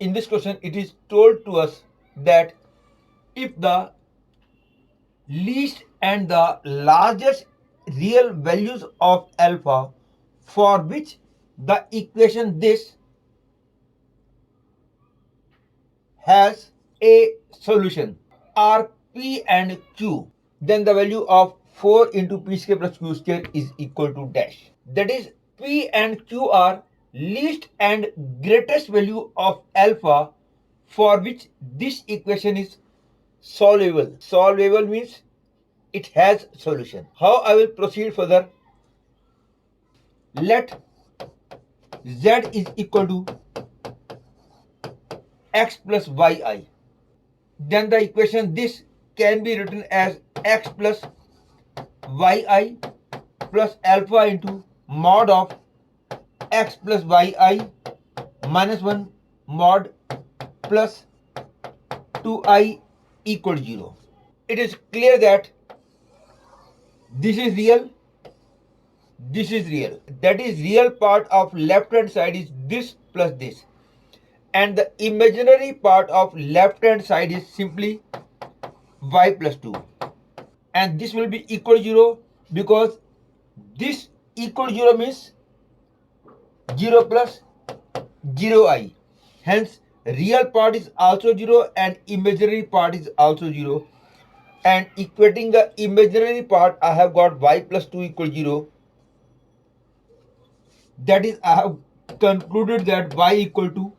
in this question it is told to us that if the least and the largest real values of alpha for which the equation this has a solution are p and q, then the value of 4 into p square plus q square is equal to dash. That is, p and q are least and greatest value of alpha for which this equation is solvable. Solvable means it has solution. How I will proceed further? Let z is equal to x plus yi. Then the equation this can be written as x plus yi plus alpha into mod of x plus yi minus 1 mod plus 2i equal to 0. It is clear that this is real, this is real. That is, real part of left hand side is this plus this, and the imaginary part of left hand side is simply y plus 2, and this will be equal to 0 because this equal to 0 means 0 plus 0i. Hence real part is also 0 and imaginary part is also 0, and equating the imaginary part I have got y plus 2 equal to 0. That is, I have concluded that y equal to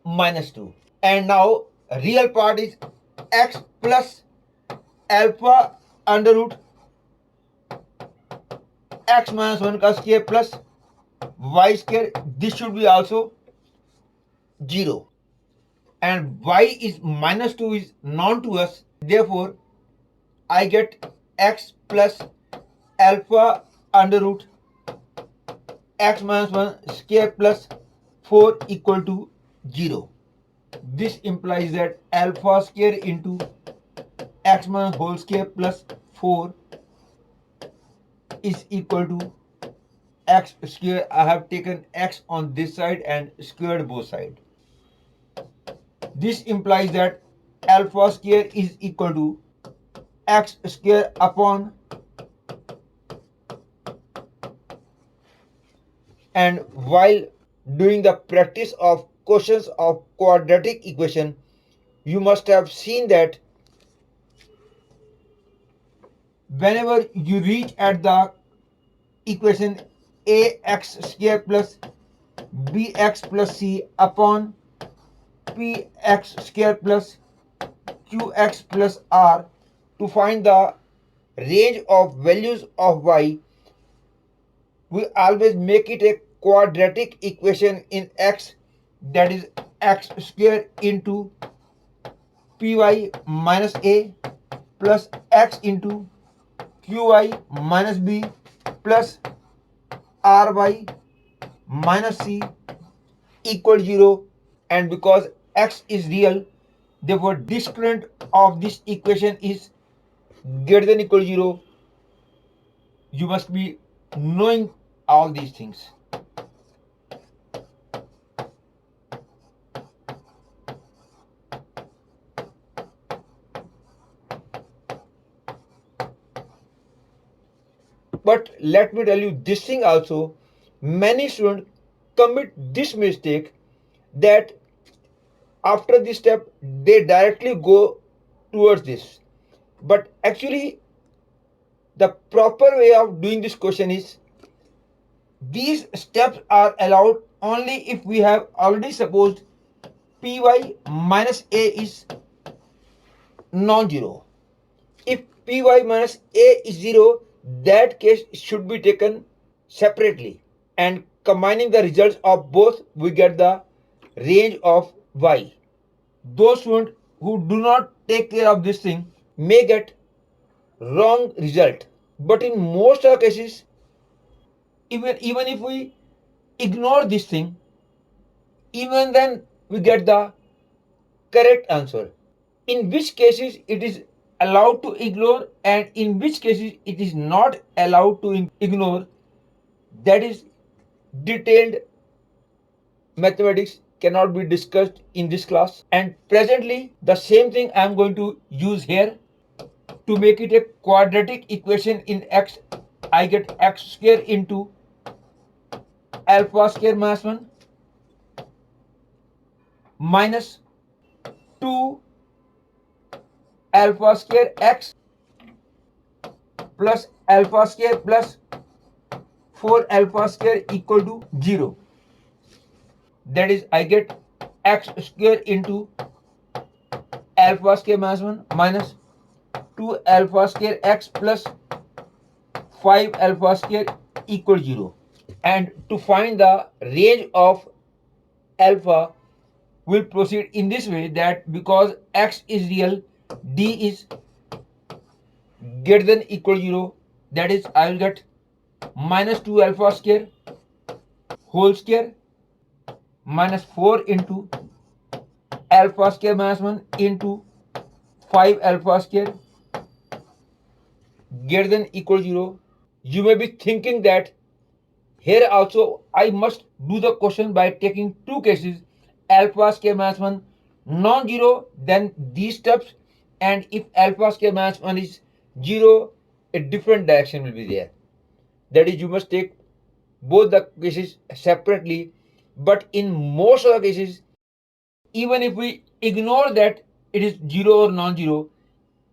minus 2. And now real part is x plus alpha under root x minus 1 का square plus y square. This should be also 0. And y is minus 2 is known to us. Therefore, I get x plus alpha under root x minus 1 square plus 4 equal to 0. This implies that alpha square into x minus whole square plus 4 is equal to x square. I have taken x on this side and squared both sides. This implies that alpha square is equal to x square upon, and while doing the practice of questions of quadratic equation, you must have seen that whenever you reach at the equation ax square plus bx plus c upon px square plus qx plus r, to find the range of values of y, we always make it a quadratic equation in x, that is x square into py minus a plus x into qy minus b plus ry minus c equal to 0. And because x is real, therefore discriminant of this equation is greater than equal to 0. You must be knowing all these things. But let me tell you this thing also, many students commit this mistake that after this step they directly go towards this. But actually the proper way of doing this question is, these steps are allowed only if we have already supposed py minus a is non-zero. If py minus a is 0, that case should be taken separately, and combining the results of both we get the range of y. Those students who do not take care of this thing may get wrong result, but in most of the cases, even if we ignore this thing, even then we get the correct answer. In which cases it is allowed to ignore and in which cases it is not allowed to ignore, that is detailed mathematics cannot be discussed in this class. And presently the same thing I am going to use here. To make it a quadratic equation in x, I get x square into alpha square minus 1 minus 2 alpha square x plus alpha square plus 4 alpha square equal to 0. That is, I get x square into alpha square minus 1 minus 2 alpha square x plus 5 alpha square equal 0. And to find the range of alpha, we'll proceed in this way, that because x is real, d is greater than equal 0. That is, I will get minus 2 alpha square whole square minus 4 into alpha square minus 1 into 5 alpha square greater than equal 0. You may be thinking that here also I must do the question by taking two cases, alpha square minus 1 non-zero, then these steps, and if alpha square minus 1 is 0, a different direction will be there. That is, you must take both the cases separately. But in most of the cases, even if we ignore that it is 0 or non-zero,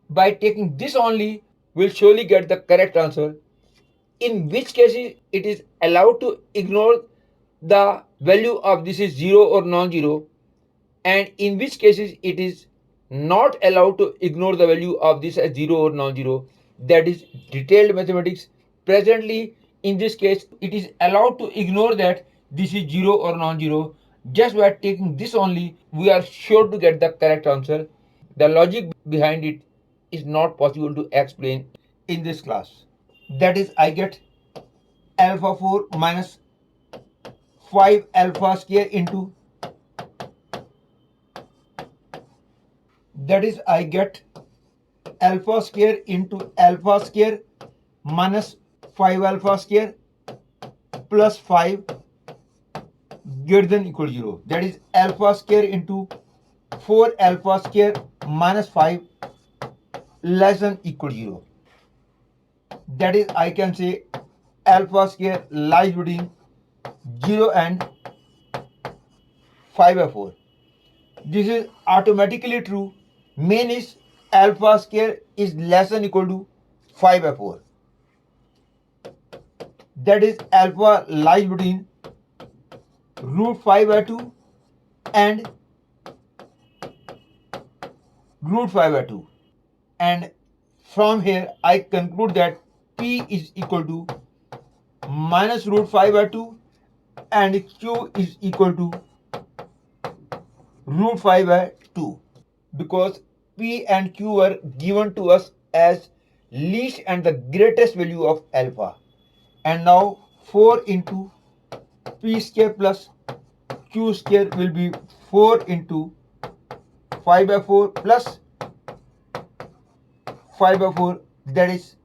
by taking this only, we'll surely get the correct answer. In which cases it is allowed to ignore the value of this is 0 or non-zero, and in which cases it is not allowed to ignore the value of this as 0 or non-zero. That is detailed mathematics. Presently in this case it is allowed to ignore that this is 0 or non-zero. Just by taking this only, we are sure to get the correct answer. The logic behind it is not possible to explain in this class. That is, I get alpha 4 minus 5 alpha square into, that is, I get alpha square into alpha square minus 5 alpha square plus 5 greater than equal to 0. That is alpha square into 4 alpha square minus 5 less than equal to 0. That is, I can say alpha square lies between 0 and 5 by 4. This is automatically true. Main is alpha square is less than equal to 5 by 4. That is, alpha lies between root 5 by 2 and root 5 by 2. And from here I conclude that P is equal to minus root 5 by 2 and Q is equal to root 5 by 2, because P and Q were given to us as least and the greatest value of alpha. And now 4 into P square plus Q square will be 4 into 5 by 4 plus 5 by 4, that is